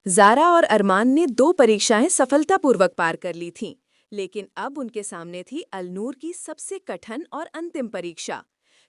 ज़ारा और अरमान ने 2 परीक्षाएं सफलतापूर्वक पार कर ली थीं, लेकिन अब उनके सामने थी अलनूर की सबसे कठिन और अंतिम परीक्षा।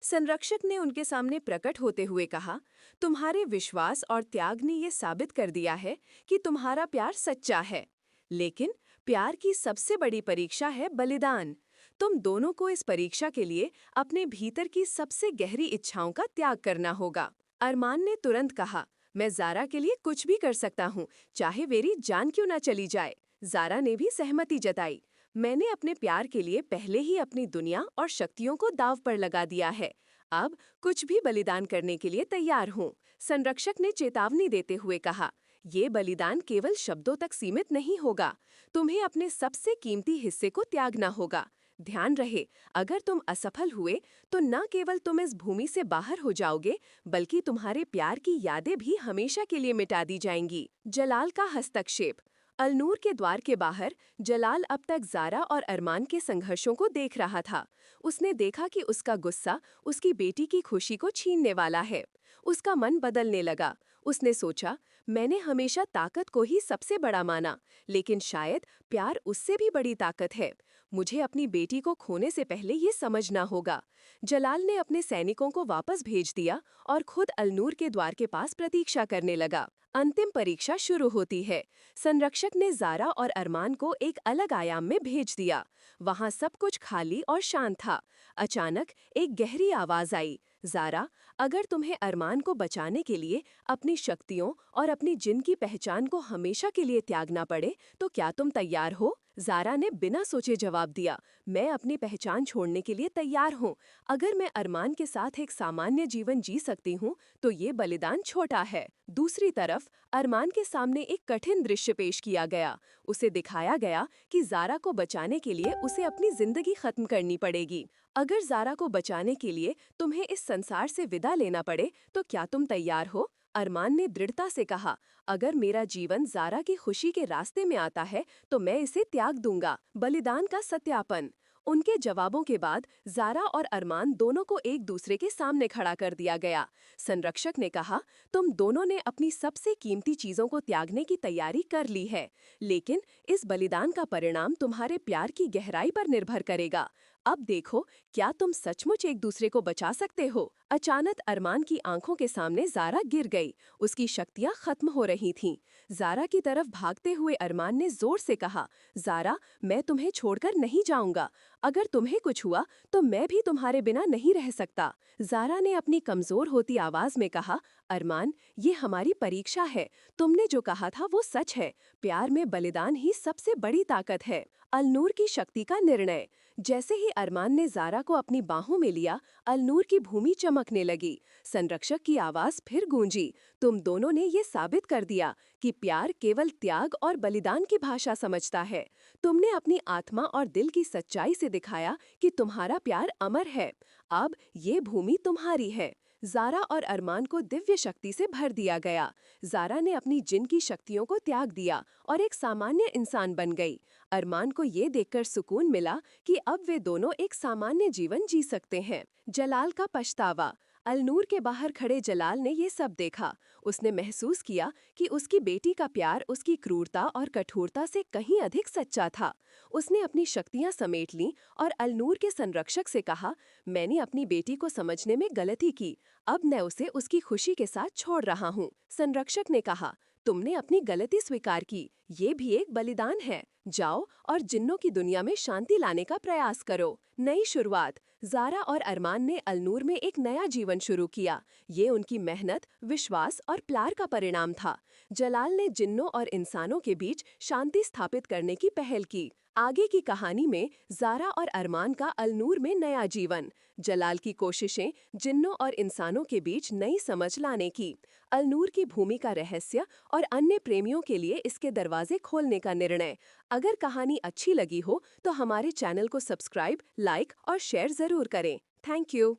संरक्षक ने उनके सामने प्रकट होते हुए कहा, तुम्हारे विश्वास और त्याग ने ये साबित कर दिया है कि तुम्हारा प्यार सच्चा है। लेकिन प्यार की सबसे बड़ी परीक्षा है बलिदान। तुम दोनों को इस परीक्षा के लिए अपने भीतर की सबसे गहरी इच्छाओं का त्याग करना होगा। अरमान ने तुरंत कहा, मैं ज़ारा के लिए कुछ भी कर सकता हूँ, चाहे मेरी जान क्यों ना चली जाए। ज़ारा ने भी सहमति जताई। मैंने अपने प्यार के लिए पहले ही अपनी दुनिया और शक्तियों को दांव पर लगा दिया है। अब कुछ भी बलिदान करने के लिए तैयार हूँ। संरक्षक ने चेतावनी देते हुए कहा, ये बलिदान केवल शब्दों तक सीमित नहीं होगा। तुम्हें अपने सबसे कीमती हिस्से को त्यागना होगा। ध्यान रहे, अगर तुम असफल हुए तो न केवल तुम इस भूमि से बाहर हो जाओगे, बल्कि तुम्हारे प्यार की यादें भी हमेशा के लिए मिटा दी जाएंगी। जलाल का हस्तक्षेप। अलनूर के द्वार के बाहर जलाल अब तक ज़ारा और अरमान के संघर्षों को देख रहा था। उसने देखा कि उसका गुस्सा उसकी बेटी की खुशी को छीनने वाला है। उसका मन बदलने लगा। उसने सोचा, मैंने हमेशा ताकत को ही सबसे बड़ा माना, लेकिन शायद प्यार उससे भी बड़ी ताकत है। मुझे अपनी बेटी को खोने से पहले ये समझना होगा। जलाल ने अपने सैनिकों को वापस भेज दिया और खुद अलनूर के द्वार के पास प्रतीक्षा करने लगा। अंतिम परीक्षा शुरू होती है। संरक्षक ने ज़ारा और अरमान को एक अलग आयाम में भेज दिया। वहां सब कुछ खाली और शांत था। अचानक एक गहरी आवाज आई, ज़ारा, अगर तुम्हें अरमान को बचाने के लिए अपनी शक्तियों और अपनी जिन की पहचान को हमेशा के लिए त्यागना पड़े, तो क्या तुम तैयार हो? ज़ारा ने बिना सोचे जवाब दिया, मैं अपनी पहचान छोड़ने के लिए तैयार हूँ। अगर मैं अरमान के साथ एक सामान्य जीवन जी सकती हूँ, तो ये बलिदान छोटा है। दूसरी तरफ अरमान के सामने एक कठिन दृश्य पेश किया गया। उसे दिखाया गया कि ज़ारा को बचाने के लिए उसे अपनी जिंदगी खत्म करनी पड़ेगी। अगर ज़ारा को बचाने के लिए तुम्हें इस संसार से विदा लेना पड़े, तो क्या तुम तैयार हो? अरमान ने दृढ़ता से कहा, अगर मेरा जीवन ज़ारा की खुशी के रास्ते में आता है, तो मैं इसे त्याग दूंगा। बलिदान का सत्यापन। उनके जवाबों के बाद ज़ारा और अरमान दोनों को एक दूसरे के सामने खड़ा कर दिया गया। संरक्षक ने कहा, तुम दोनों ने अपनी सबसे कीमती चीजों को त्यागने की तैयारी कर ली है, लेकिन इस बलिदान का परिणाम तुम्हारे प्यार की गहराई पर निर्भर करेगा। अब देखो, क्या तुम सचमुच एक दूसरे को बचा सकते हो? अचानक अरमान की आंखों के सामने ज़ारा गिर गई। उसकी शक्तियां खत्म हो रही थीं। ज़ारा की तरफ भागते हुए अरमान ने जोर से कहा, ज़ारा, मैं तुम्हें छोड़कर नहीं जाऊंगा। अगर तुम्हें कुछ हुआ तो मैं भी तुम्हारे बिना नहीं रह सकता। ज़ारा ने अपनी कमजोर होती आवाज में कहा, अरमान, ये हमारी परीक्षा है। तुमने जो कहा था वो सच है। प्यार में बलिदान ही सबसे बड़ी ताकत है। अलनूर की शक्ति का निर्णय। जैसे ही अरमान ने ज़ारा को अपनी बाहों में लिया, अलनूर की भूमि चमकने लगी। संरक्षक की आवाज फिर गूंजी, तुम दोनों ने ये साबित कर दिया कि प्यार केवल त्याग और बलिदान की भाषा समझता है। तुमने अपनी आत्मा और दिल की सच्चाई से दिखाया कि तुम्हारा प्यार अमर है। अब ये भूमि तुम्हारी है। ज़ारा और अरमान को दिव्य शक्ति से भर दिया गया। ज़ारा ने अपनी जिन की शक्तियों को त्याग दिया और एक सामान्य इंसान बन गई। अरमान को ये देखकर सुकून मिला कि अब वे दोनों एक सामान्य जीवन जी सकते हैं। जलाल का पछतावा। अलनूर के बाहर खड़े जलाल ने ये सब देखा। उसने महसूस किया कि उसकी बेटी का प्यार उसकी क्रूरता और कठोरता से कहीं अधिक सच्चा था। उसने अपनी शक्तियां समेट लीं और अलनूर के संरक्षक से कहा, मैंने अपनी बेटी को समझने में गलती की। अब मैं उसे उसकी खुशी के साथ छोड़ रहा हूँ। संरक्षक ने कहा, तुमने अपनी गलती स्वीकार की, ये भी एक बलिदान है। जाओ और जिन्नों की दुनिया में शांति लाने का प्रयास करो। नई शुरुआत। ज़ारा और अरमान ने अलनूर में एक नया जीवन शुरू किया। ये उनकी मेहनत, विश्वास और प्यार का परिणाम था। जलाल ने जिन्नों और इंसानों के बीच शांति स्थापित करने की पहल की। आगे की कहानी में ज़ारा और अरमान का अलनूर में नया जीवन। जलाल की कोशिशें जिन्नों और इंसानों के बीच नई समझ लाने की। अलनूर की भूमि का रहस्य और अन्य प्रेमियों के लिए इसके दरवाजे खोलने का निर्णय। अगर कहानी अच्छी लगी हो तो हमारे चैनल को सब्सक्राइब, लाइक और शेयर ज़रूर करें। Thank you.